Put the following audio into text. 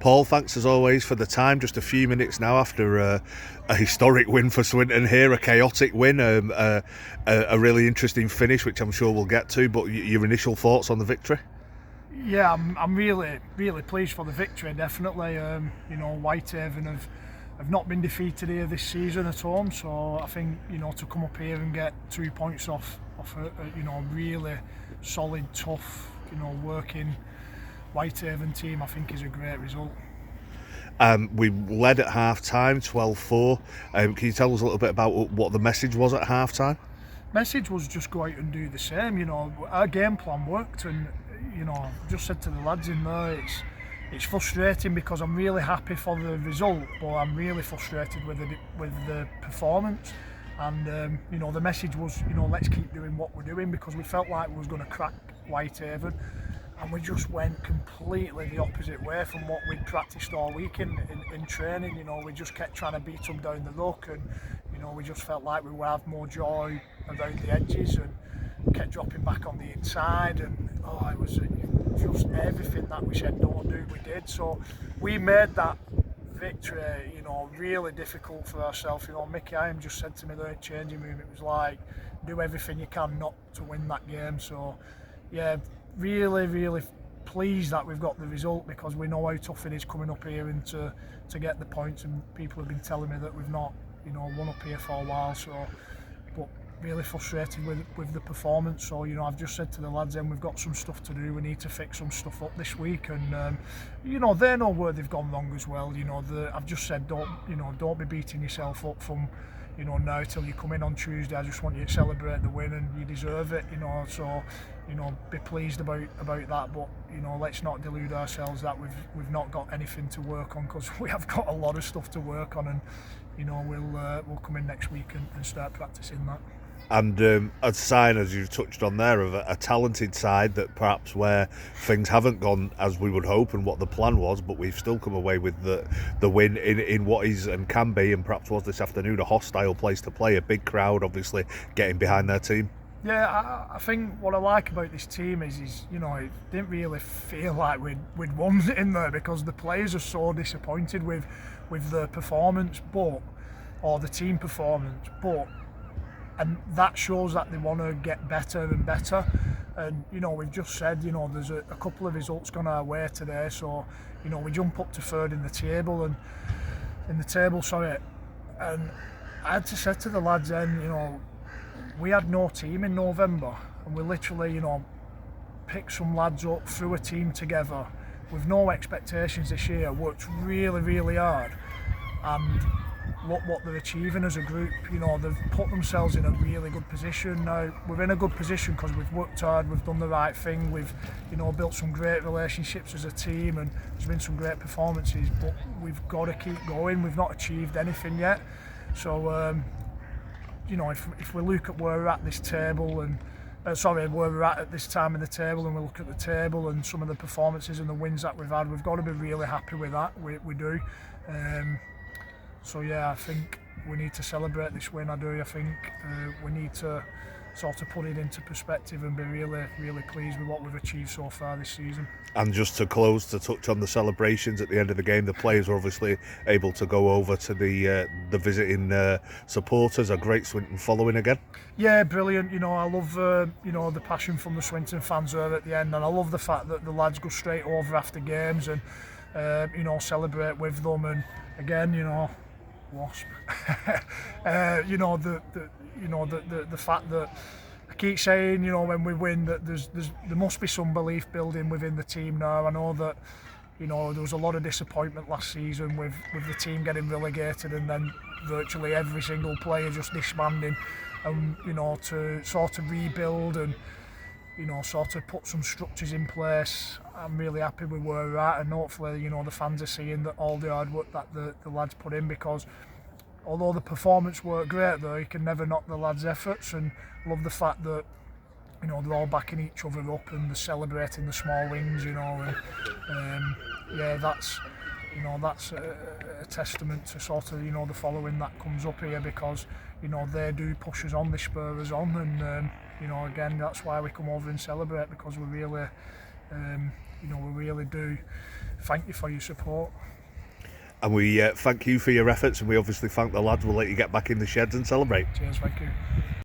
Paul, thanks as always for the time. Just a few minutes now after a historic win for Swinton here, a chaotic win, a really interesting finish, which I'm sure we'll get to. But your initial thoughts on the victory? Yeah, I'm really pleased for the victory. Definitely, Whitehaven have not been defeated here this season at home, so I think to come up here and get 2 points off a really solid, tough, working Whitehaven team, I think is a great result. We led at half time, 12-4. Can you tell us a little bit about what the message was at half time? Message was just go out and do the same. Our game plan worked, and I've just said to the lads in there, it's frustrating because I'm really happy for the result, but I'm really frustrated with the performance. And the message was, let's keep doing what we're doing, because we felt like we was going to crack Whitehaven, and we just went completely the opposite way from what we'd practiced all week in training. We just kept trying to beat them down the ruck, and we just felt like we would have more joy around the edges and kept dropping back on the inside, and it was just everything that we said don't do, we did. So we made that victory, really difficult for ourselves. Mickey Iam just said to me there in the changing room, it was like, do everything you can not to win that game. So yeah, really pleased that we've got the result, because we know how tough it is coming up here and to get the points, and people have been telling me that we've not won up here for a while. So but really frustrated with the performance. So I've just said to the lads, then we've got some stuff to do. We need to fix some stuff up this week, and they know where they've gone wrong as well. I've just said don't be beating yourself up from now till you come in on Tuesday. I just want you to celebrate the win, and you deserve it. So be pleased about that, but let's not delude ourselves that we've not got anything to work on, because we have got a lot of stuff to work on, and we'll come in next week and start practicing that. And a sign, as you've touched on there, of a talented side that perhaps where things haven't gone as we would hope and what the plan was, but we've still come away with the win in what is and can be, and perhaps was this afternoon, a hostile place to play, a big crowd obviously getting behind their team. Yeah, I think what I like about this team is it didn't really feel like we'd won in there, because the players are so disappointed with the performance, or the team performance, and that shows that they want to get better and better. And we've just said there's a couple of results gone our way today, so we jump up to third in the table, and and I had to say to the lads then, we had no team in November, and we literally picked some lads up, threw a team together with no expectations this year, worked really hard, and look what they're achieving as a group. They've put themselves in a really good position. Now we're in a good position because we've worked hard, we've done the right thing, we've built some great relationships as a team, and there's been some great performances, but we've got to keep going. We've not achieved anything yet, so if we look at where we're at this table, and where we're at this time in the table, and we look at the table and some of the performances and the wins that we've had, we've got to be really happy with that. We do. So yeah, I think we need to celebrate this win. I think we need to sort of put it into perspective and be really pleased with what we've achieved so far this season. And just to close, to touch on the celebrations at the end of the game, the players were obviously able to go over to the visiting supporters, a great Swinton following again. Yeah, brilliant. I love the passion from the Swinton fans there at the end, and I love the fact that the lads go straight over after games and celebrate with them. And again, Wasp. The fact that I keep saying, when we win, that there must be some belief building within the team now. I know that there was a lot of disappointment last season with the team getting relegated, and then virtually every single player just disbanding, and to sort of rebuild and sort of put some structures in place. I'm really happy with where we're at, and hopefully the fans are seeing that all the hard work that the lads put in, because although the performance worked great there, you can never knock the lads' efforts. And love the fact that they're all backing each other up, and they're celebrating the small wins, and that's a testament to sort of the following that comes up here, because they do push us on, they spur us on, and again, that's why we come over and celebrate, because we're You know, we really do thank you for your support. And we thank you for your efforts, and we obviously thank the lads. We'll let you get back in the sheds and celebrate. Cheers, thank you.